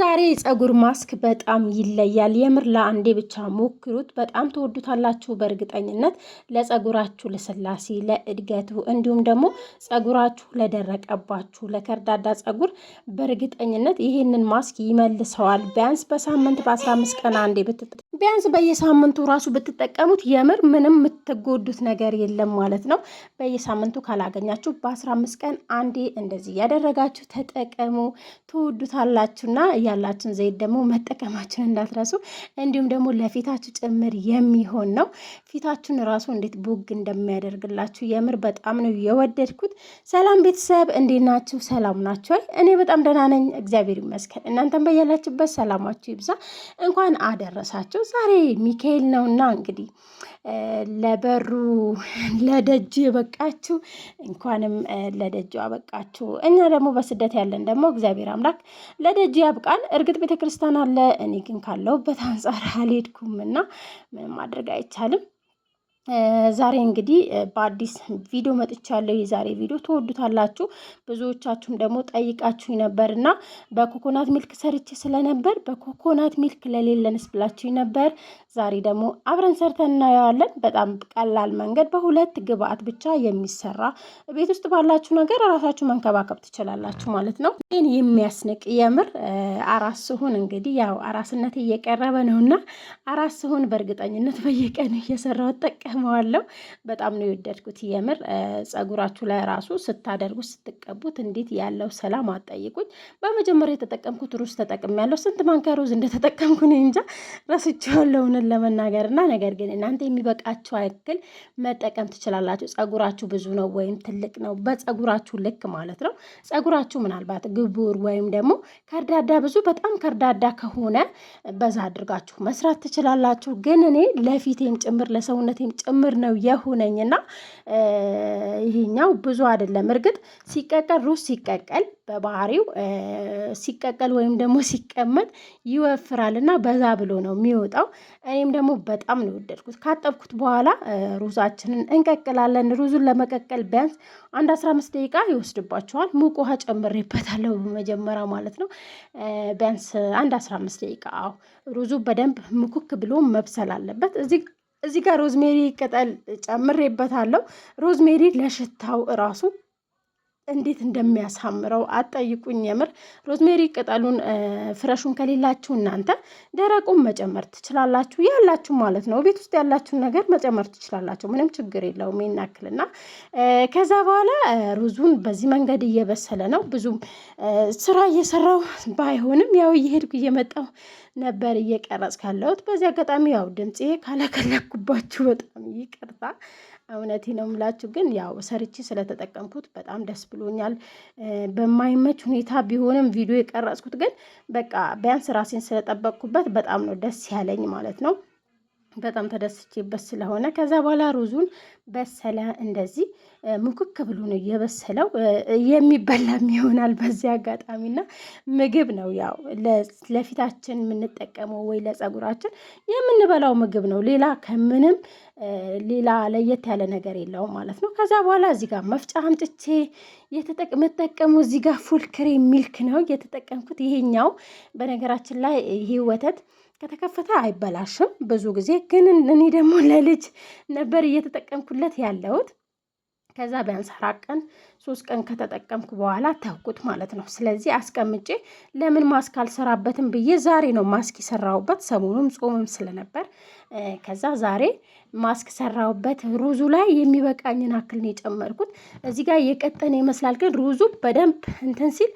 የዛሬ ፀጉር ማስክ በጣም ይለያል። የምር ለአንዴ ብቻ ሞክሩት፣ በጣም ተወዱታላችሁ በእርግጠኝነት። ለፀጉራችሁ ለስላሴ፣ ለእድገቱ እንዲሁም ደግሞ ፀጉራችሁ ለደረቀባችሁ ለከርዳዳ ፀጉር በእርግጠኝነት ይህንን ማስክ ይመልሰዋል። ቢያንስ በሳምንት በ15 ቀን አንዴ ቢያንስ በየሳምንቱ ራሱ ብትጠቀሙት የምር ምንም የምትጎዱት ነገር የለም ማለት ነው። በየሳምንቱ ካላገኛችሁ በ15 ቀን አንዴ እንደዚህ ያደረጋችሁ ተጠቀሙ፣ ትወዱታላችሁና ያላችሁን ዘይት ደግሞ መጠቀማችሁን እንዳትረሱ። እንዲሁም ደግሞ ለፊታችሁ ጭምር የሚሆን ነው። ፊታችሁን ራሱ እንዴት ቡግ እንደሚያደርግላችሁ የምር በጣም ነው የወደድኩት። ሰላም ቤተሰብ እንዴት ናችሁ? ሰላም ናችሁ? እኔ በጣም ደህና ነኝ፣ እግዚአብሔር ይመስገን። እናንተም በያላችሁበት ሰላማችሁ ይብዛ። እንኳን አደረሳችሁ። ዛሬ ሚካኤል ነውና እንግዲህ ለበሩ ለደጅ በቃችሁ፣ እንኳንም ለደጁ አበቃችሁ። እኛ ደግሞ በስደት ያለን ደግሞ እግዚአብሔር አምላክ ለደጅ ያብቃን። እርግጥ ቤተክርስቲያን አለ፣ እኔ ግን ካለሁበት አንጻር አልሄድኩም እና ምንም ማድረግ አይቻልም። ዛሬ እንግዲህ በአዲስ ቪዲዮ መጥቻለሁ። የዛሬ ቪዲዮ ትወዱታላችሁ። ብዙዎቻችሁም ደግሞ ጠይቃችሁኝ ነበርና በኮኮናት ሚልክ ሰርቼ ስለነበር በኮኮናት ሚልክ ለሌለንስ ብላችሁኝ ነበር። ዛሬ ደግሞ አብረን ሰርተን እናየዋለን። በጣም ቀላል መንገድ በሁለት ግብአት ብቻ የሚሰራ ቤት ውስጥ ባላችሁ ነገር ራሳችሁ መንከባከብ ትችላላችሁ ማለት ነው። ግን የሚያስንቅ የምር አራስ ስሆን እንግዲህ ያው አራስነት እየቀረበ ነውና አራስ ስሆን በእርግጠኝነት በየቀኑ እየሰራሁ እጠቀመዋለሁ። በጣም ነው የወደድኩት የምር። ፀጉራችሁ ላይ ራሱ ስታደርጉት ስትቀቡት እንዴት ያለው ሰላም አትጠይቁኝ። በመጀመሪያ የተጠቀምኩት ሩዝ ተጠቅሜያለሁ። ስንት ማንኪያ ሩዝ እንደተጠቀምኩ እኔ እንጃ ረስቼዋለሁ ለመናገርና ነገር ግን እናንተ የሚበቃችሁ ያክል መጠቀም ትችላላችሁ። ፀጉራችሁ ብዙ ነው ወይም ትልቅ ነው በፀጉራችሁ ልክ ማለት ነው። ፀጉራችሁ ምናልባት ግቡር ወይም ደግሞ ከርዳዳ ብዙ በጣም ከርዳዳ ከሆነ በዛ አድርጋችሁ መስራት ትችላላችሁ። ግን እኔ ለፊቴም ጭምር ለሰውነቴም ጭምር ነው የሆነኝና ይሄኛው ብዙ አይደለም። እርግጥ ሲቀቀል ሩዝ ሲቀቀል በባህሪው ሲቀቀል ወይም ደግሞ ሲቀመጥ ይወፍራልና በዛ ብሎ ነው የሚወጣው። እኔም ደግሞ በጣም ነው የወደድኩት። ካጠብኩት በኋላ ሩዛችንን እንቀቅላለን። ሩዙን ለመቀቀል ቢያንስ አንድ 15 ደቂቃ ይወስድባችኋል። ሙቅ ውሃ ጨምሬበታለሁ በመጀመሪያ ማለት ነው። ቢያንስ አንድ 15 ደቂቃ። ሩዙ በደንብ ምኩክ ብሎ መብሰል አለበት። እዚህ ጋር ሮዝሜሪ ቅጠል ጨምሬበታለሁ። ሮዝሜሪ ለሽታው እራሱ እንዴት እንደሚያሳምረው አጠይቁኝ። የምር ሮዝሜሪ ቅጠሉን ፍረሹን ከሌላችሁ እናንተ ደረቁን መጨመር ትችላላችሁ፣ ያላችሁ ማለት ነው። ቤት ውስጥ ያላችሁን ነገር መጨመር ትችላላችሁ፣ ምንም ችግር የለውም። ይናክልና ከዛ በኋላ ሩዙን በዚህ መንገድ እየበሰለ ነው። ብዙም ስራ እየሰራው ባይሆንም ያው እየሄድኩ እየመጣው ነበር እየቀረጽ ካለሁት። በዚህ አጋጣሚ ያው ድምፄ ካለከለኩባችሁ በጣም ይቅርታ። እውነቴ ነው የምላችሁ። ግን ያው ሰርቼ ስለተጠቀምኩት በጣም ደስ ብሎኛል። በማይመች ሁኔታ ቢሆንም ቪዲዮ የቀረጽኩት ግን በቃ ቢያንስ ራሴን ስለጠበቅኩበት በጣም ነው ደስ ያለኝ ማለት ነው። በጣም ተደስቼበት ስለሆነ ከዛ በኋላ ሩዙን በሰለ። እንደዚህ ሙክክ ብሎ ነው የበሰለው። የሚበላም ይሆናል በዚህ አጋጣሚና ምግብ ነው ያው ለፊታችን የምንጠቀመው ወይ ለፀጉራችን የምንበላው ምግብ ነው። ሌላ ከምንም ሌላ ለየት ያለ ነገር የለውም ማለት ነው። ከዛ በኋላ እዚህ ጋር መፍጫ አምጥቼ የምጠቀመው እዚህ ጋር ፉል ክሬም ሚልክ ነው የተጠቀምኩት። ይሄኛው በነገራችን ላይ ይሄ ወተት ከተከፈተ አይበላሽም ብዙ ጊዜ። ግን እኔ ደግሞ ለልጅ ነበር እየተጠቀምኩለት ያለሁት። ከዛ ቢያንስ 4 ቀን 3 ቀን ከተጠቀምኩ በኋላ ተውኩት ማለት ነው። ስለዚህ አስቀምጬ ለምን ማስክ አልሰራበትም ብዬ ዛሬ ነው ማስክ የሰራሁበት። ሰሞኑም ጾምም ስለነበር ከዛ ዛሬ ማስክ ሰራሁበት። ሩዙ ላይ የሚበቃኝን አክል ነው የጨመርኩት። እዚህ ጋር የቀጠነ ይመስላል፣ ግን ሩዙ በደንብ እንትን ሲል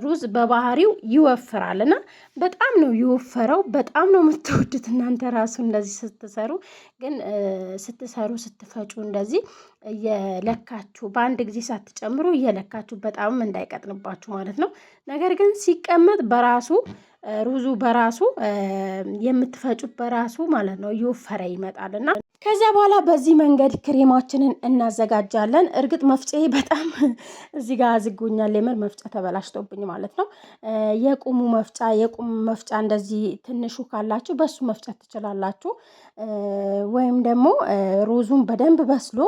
ሩዝ በባህሪው ይወፍራል እና በጣም ነው የወፈረው። በጣም ነው የምትወዱት እናንተ ራሱ እንደዚህ ስትሰሩ። ግን ስትፈጩ እንደዚህ እየለካችሁ በአንድ ጊዜ ሳትጨምሩ እየለካችሁ በጣም እንዳይቀጥንባችሁ ማለት ነው። ነገር ግን ሲቀመጥ በራሱ ሩዙ በራሱ የምትፈጩት በራሱ ማለት ነው እየወፈረ ይመጣልና ከዛ በኋላ በዚህ መንገድ ክሬማችንን እናዘጋጃለን። እርግጥ መፍጫዬ በጣም እዚህ ጋር አዝጎኛል። የምር መፍጫ ተበላሽቶብኝ ማለት ነው። የቁም መፍጫ እንደዚህ ትንሹ ካላችሁ በሱ መፍጨት ትችላላችሁ። ወይም ደግሞ ሩዙን በደንብ በስሎ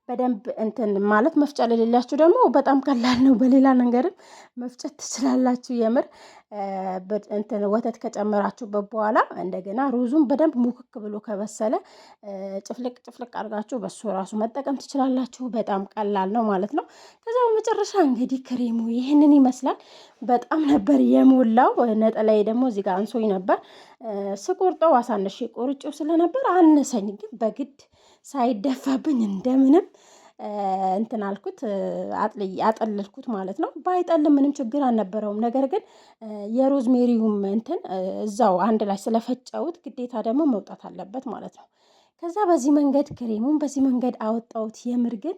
በደንብ እንትን ማለት መፍጫ ለሌላችሁ ደግሞ በጣም ቀላል ነው። በሌላ ነገርም መፍጨት ትችላላችሁ። የምር እንትን ወተት ከጨመራችሁበት በኋላ እንደገና ሩዙን በደንብ ሙክክ ብሎ ከበሰለ ጭፍልቅ ጭፍልቅ አድርጋችሁ በሱ ራሱ መጠቀም ትችላላችሁ። በጣም ቀላል ነው ማለት ነው። ከዛ በመጨረሻ እንግዲህ ክሬሙ ይህንን ይመስላል። በጣም ነበር የሞላው። ነጠላዬ ደግሞ እዚህ ጋር አንሶኝ ነበር። ስቆርጠው አሳነሽ ቆርጬው ስለነበር አነሰኝ፣ ግን በግድ ሳይደፋብኝ እንደምንም እንትን አልኩት፣ አጠለልኩት ማለት ነው። ባይጠልም ምንም ችግር አልነበረውም። ነገር ግን የሮዝሜሪውም እንትን እዛው አንድ ላይ ስለፈጨውት ግዴታ ደግሞ መውጣት አለበት ማለት ነው። ከዛ በዚህ መንገድ ክሬሙን በዚህ መንገድ አወጣውት። የምር ግን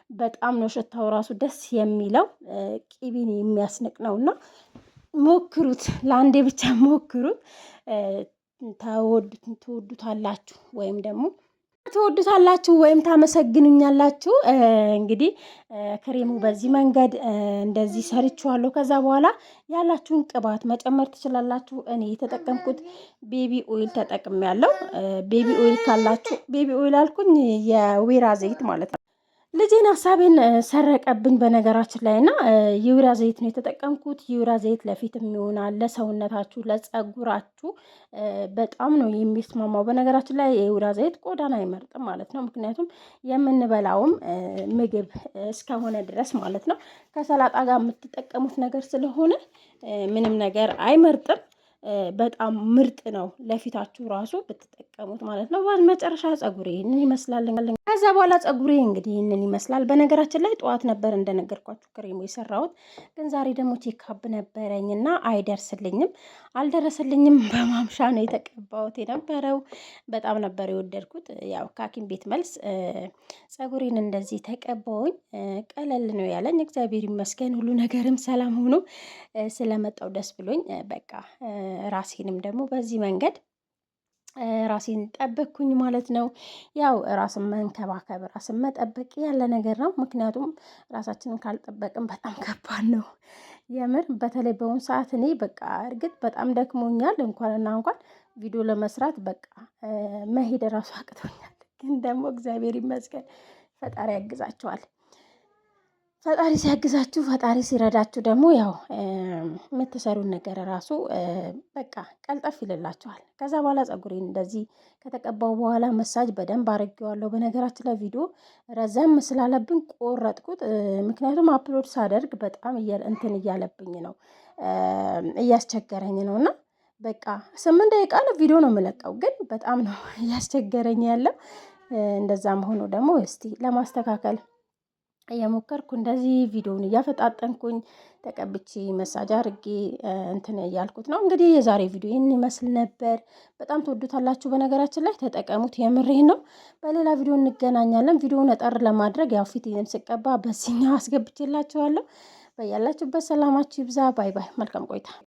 በጣም ነው ሽታው ራሱ ደስ የሚለው፣ ቂቤን የሚያስንቅ ነውና ሞክሩት። ለአንዴ ብቻ ሞክሩት። ትወዱታላችሁ ወይም ደግሞ ትወዱታላችሁ ወይም ታመሰግኑኛላችሁ። እንግዲህ ክሬሙ በዚህ መንገድ እንደዚህ ሰርችዋለሁ። ከዛ በኋላ ያላችሁን ቅባት መጨመር ትችላላችሁ። እኔ የተጠቀምኩት ቤቢ ኦይል ተጠቅሜያለሁ። ቤቢ ኦይል ካላችሁ፣ ቤቢ ኦይል አልኩኝ የወይራ ዘይት ማለት ነው። ልጄን ሀሳቤን ሰረቀብኝ በነገራችን ላይ እና የወይራ ዘይት ነው የተጠቀምኩት። የወይራ ዘይት ለፊትም ይሆናል፣ ለሰውነታችሁ፣ ለጸጉራችሁ በጣም ነው የሚስማማው። በነገራችን ላይ የወይራ ዘይት ቆዳን አይመርጥም ማለት ነው። ምክንያቱም የምንበላውም ምግብ እስከሆነ ድረስ ማለት ነው ከሰላጣ ጋር የምትጠቀሙት ነገር ስለሆነ ምንም ነገር አይመርጥም። በጣም ምርጥ ነው ለፊታችሁ ራሱ ብትጠቀሙት ማለት ነው። መጨረሻ ጸጉሬ ይህንን ይመስላል። ከዛ በኋላ ጸጉሬ እንግዲህ ይህንን ይመስላል። በነገራችን ላይ ጠዋት ነበር እንደነገርኳችሁ ክሬሙ የሰራሁት፣ ግን ዛሬ ደግሞ ቼክአፕ ነበረኝ እና አይደርስልኝም፣ አልደረሰልኝም። በማምሻ ነው የተቀባሁት የነበረው። በጣም ነበር የወደድኩት። ያው ከሐኪም ቤት መልስ ጸጉሬን እንደዚህ ተቀባውኝ። ቀለል ነው ያለኝ፣ እግዚአብሔር ይመስገን። ሁሉ ነገርም ሰላም ሆኖ ስለመጣው ደስ ብሎኝ በቃ ራሴንም ደግሞ በዚህ መንገድ ራሴን ጠበቅኩኝ ማለት ነው። ያው ራስን መንከባከብ ራስን መጠበቅ ያለ ነገር ነው። ምክንያቱም ራሳችንን ካልጠበቅን በጣም ከባድ ነው የምር። በተለይ በአሁኑ ሰዓት እኔ በቃ እርግጥ በጣም ደክሞኛል። እንኳን ቪዲዮ ለመስራት በቃ መሄድ ራሱ አቅቶኛል። ግን ደግሞ እግዚአብሔር ይመስገን ፈጣሪ ያግዛቸዋል። ፈጣሪ ሲያግዛችሁ፣ ፈጣሪ ሲረዳችሁ ደግሞ ያው የምትሰሩን ነገር ራሱ በቃ ቀልጠፍ ይልላችኋል። ከዛ በኋላ ጸጉሬን እንደዚህ ከተቀባው በኋላ መሳጅ በደንብ አድርጌዋለሁ። በነገራችን ላይ ቪዲዮ ረዘም ስላለብን ቆረጥኩት። ምክንያቱም አፕሎድ ሳደርግ በጣም እንትን እያለብኝ ነው፣ እያስቸገረኝ ነው እና በቃ 8 ደቂቃ ነው ቪዲዮ ነው የምለቀው፣ ግን በጣም ነው እያስቸገረኝ ያለው። እንደዛም ሆኖ ደግሞ እስቲ ለማስተካከል እየሞከርኩ እንደዚህ ቪዲዮውን እያፈጣጠንኩኝ ተቀብቼ መሳጅ አድርጌ እንትን እያልኩት ነው። እንግዲህ የዛሬ ቪዲዮ ይህን ይመስል ነበር። በጣም ትወዱታላችሁ። በነገራችን ላይ ተጠቀሙት፣ የምሬን ነው። በሌላ ቪዲዮ እንገናኛለን። ቪዲዮውን እጠር ለማድረግ ያው ፊቴን ስቀባ በዚህኛው አስገብቼላችኋለሁ። በያላችሁበት ሰላማችሁ ይብዛ። ባይ ባይ። መልካም ቆይታ